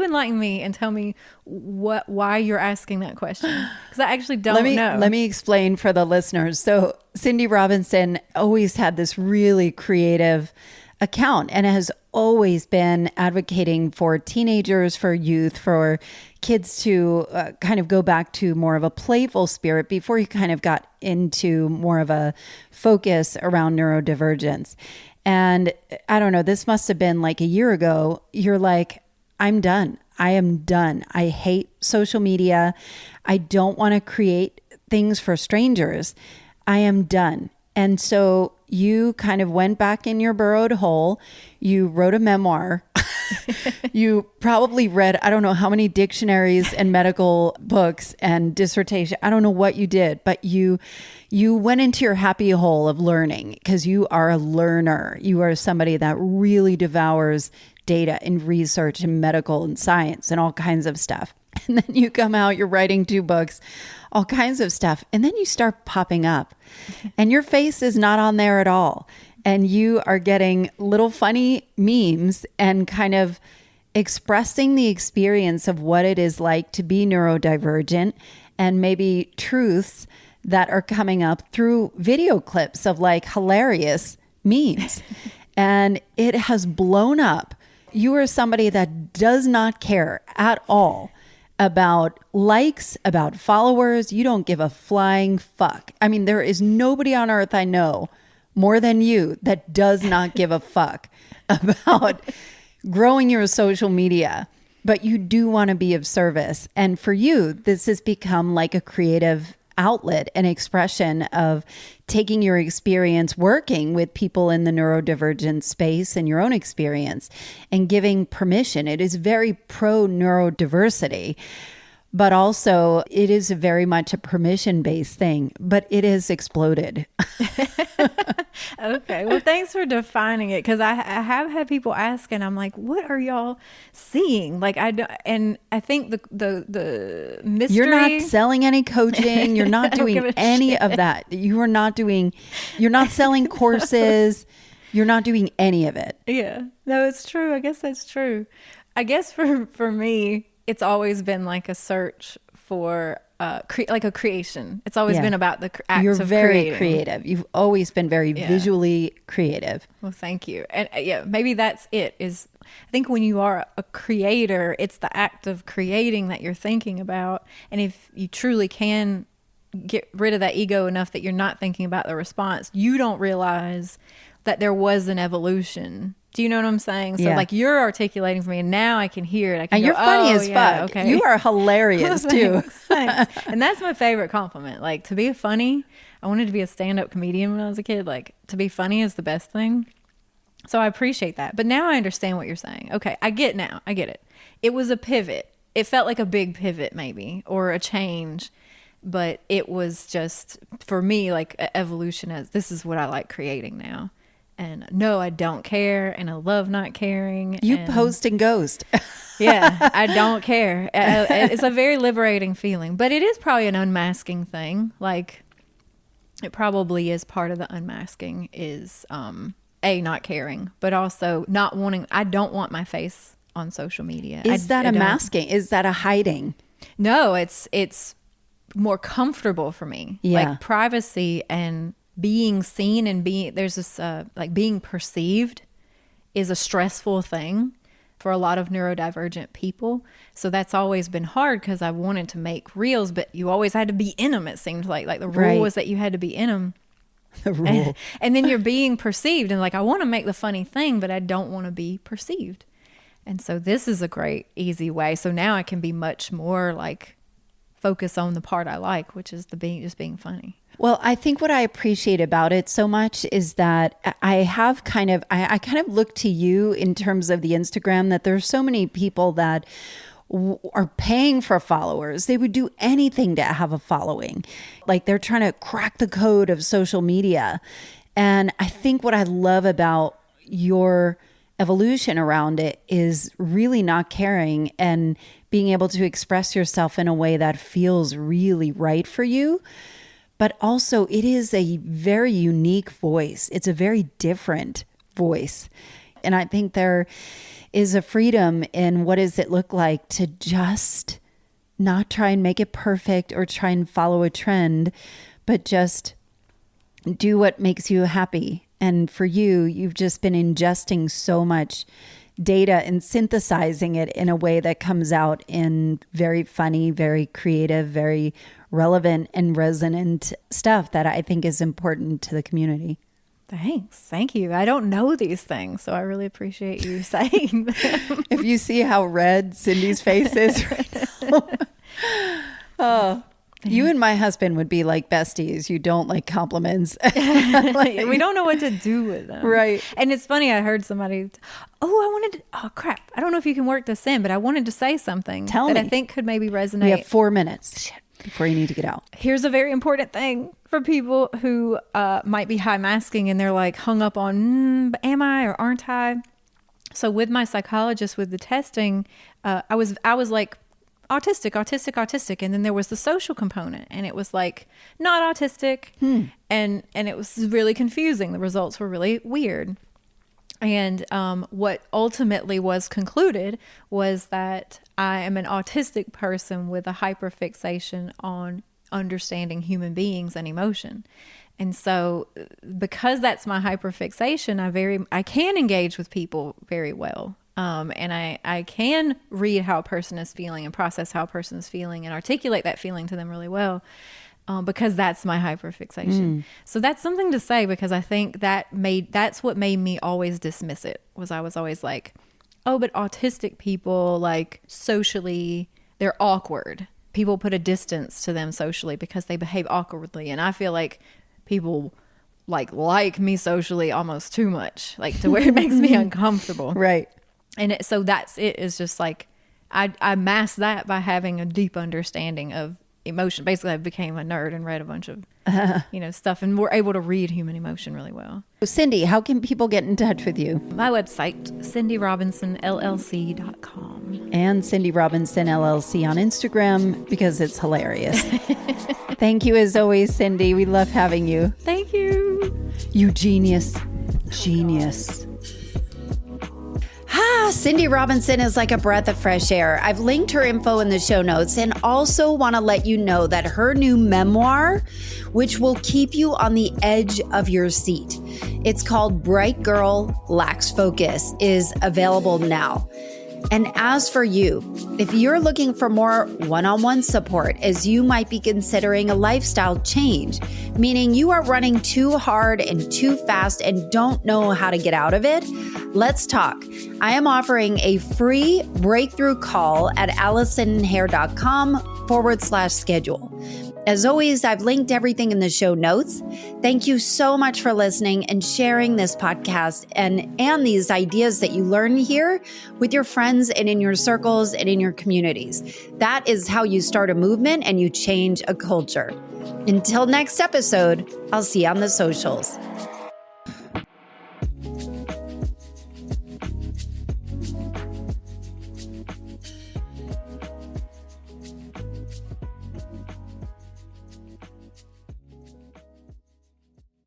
enlighten me and tell me why you're asking that question, because I actually don't know. Let me explain for the listeners. So Cindy Robinson always had this really creative account and has always been advocating for teenagers, for youth, for kids to kind of go back to more of a playful spirit before you kind of got into more of a focus around neurodivergence. And I don't know, this must have been like a year ago. You're like, I'm done. I am done. I hate social media. I don't want to create things for strangers. I am done. And so you kind of went back in your burrowed hole. You wrote a memoir. You probably read, I don't know how many dictionaries and medical books and dissertation. I don't know what you did, but you went into your happy hole of learning because you are a learner. You are somebody that really devours data and research and medical and science and all kinds of stuff. And then you come out, you're writing 2 books, all kinds of stuff. And then you start popping up and your face is not on there at all. And you are getting little funny memes and kind of expressing the experience of what it is like to be neurodivergent and maybe truths that are coming up through video clips of like hilarious memes. And it has blown up. You are somebody that does not care at all about likes, about followers. You don't give a flying fuck. I mean, there is nobody on earth I know more than you that does not give a fuck about growing your social media, but you do want to be of service. And for you, this has become like a creative outlet and expression of taking your experience working with people in the neurodivergent space and your own experience and giving permission. It is very pro neurodiversity, but also it is very much a permission-based thing, but it has exploded. Okay. Well, thanks for defining it. Cause I have had people ask and I'm like, what are y'all seeing? Like and I think the mystery. You're not selling any coaching. You're not doing any of that. You're not selling courses. You're not doing any of it. Yeah. No, it's true. I guess that's true. I guess for me, it's always been like a search for like a creation. It's always been about the act You're of very creating. creative. You've always been very visually creative. Well, thank you. And maybe that's it. Is I think when you are a creator, it's the act of creating that you're thinking about. And if you truly can get rid of that ego enough that you're not thinking about the response, you don't realize that there was an evolution. Do you know what I'm saying? So like you're articulating for me, and now I can hear it. I can and go, you're funny as fuck. Okay. You are hilarious too. Thanks. And that's my favorite compliment. Like, to be funny, I wanted to be a stand-up comedian when I was a kid. Like, to be funny is the best thing. So I appreciate that. But now I understand what you're saying. Okay, I get it. It was a pivot. It felt like a big pivot maybe, or a change. But it was just, for me, like evolution as this is what I like creating now. And no, I don't care. And I love not caring. You post and ghost. Yeah, I don't care. It's a very liberating feeling. But it is probably an unmasking thing. Like, it probably is part of the unmasking is, not caring. But also not wanting, I don't want my face on social media. Is that a masking? Is that a hiding? No, it's more comfortable for me. Yeah. Like privacy and being seen and there's this like being perceived is a stressful thing for a lot of neurodivergent people. So that's always been hard because I wanted to make reels, but you always had to be in them. It seemed like the rule was that you had to be in them. The rule. And then you're being perceived, and like, I want to make the funny thing, but I don't want to be perceived. And so this is a great, easy way. So now I can be much more like focus on the part I like, which is just being funny. Well, I think what I appreciate about it so much is that I have kind of look to you in terms of the Instagram, that there's so many people that are paying for followers. They would do anything to have a following. Like, they're trying to crack the code of social media. And I think what I love about your evolution around it is really not caring and being able to express yourself in a way that feels really right for you. But also, it is a very unique voice. It's a very different voice. And I think there is a freedom in what does it look like to just not try and make it perfect or try and follow a trend, but just do what makes you happy. And for you, you've just been ingesting so much data and synthesizing it in a way that comes out in very funny, very creative, very relevant and resonant stuff that I think is important to the community. Thanks. Thank you. I don't know these things, so I really appreciate you saying them. If you see how red Cindy's face is right now. Oh, you and my husband would be like besties. You don't like compliments. We don't know what to do with them. Right. And it's funny, I heard somebody, oh crap, I don't know if you can work this in, but I wanted to say something that I think could maybe resonate. We have 4 minutes before you need to get out. Here's a very important thing for people who might be high masking and they're like hung up on, am I or aren't I? So with my psychologist, with the testing, I was like, autistic. And then there was the social component, and it was like, not autistic. And it was really confusing. The results were really weird. And what ultimately was concluded was that I am an autistic person with a hyperfixation on understanding human beings and emotion. And so because that's my hyperfixation, I can engage with people very well. And I can read how a person is feeling and process how a person is feeling and articulate that feeling to them really well, because that's my hyperfixation. So that's something to say, because I think that's what made me always dismiss it. Was I was always like, oh, but autistic people, like, socially, they're awkward. People put a distance to them socially because they behave awkwardly. And I feel like people like me socially almost too much, like to where it makes me uncomfortable. Right. And so that's it, is just like, I masked that by having a deep understanding of emotion. Basically, I became a nerd and read a bunch of, stuff, and we're able to read human emotion really well. Cindy, how can people get in touch with you? My website, cindyrobinsonllc.com. And Cindy Robinson LLC on Instagram, because it's hilarious. Thank you as always, Cindy. We love having you. Thank you. You genius. Cindy Robinson is like a breath of fresh air. I've linked her info in the show notes and also want to let you know that her new memoir, which will keep you on the edge of your seat, it's called Bright Girl Lacks Focus, is available now. And as for you, if you're looking for more one-on-one support as you might be considering a lifestyle change, meaning you are running too hard and too fast and don't know how to get out of it, let's talk. I am offering a free breakthrough call at AllisonHare.com/schedule. As always, I've linked everything in the show notes. Thank you so much for listening and sharing this podcast and these ideas that you learn here with your friends and in your circles and in your communities. That is how you start a movement and you change a culture. Until next episode, I'll see you on the socials.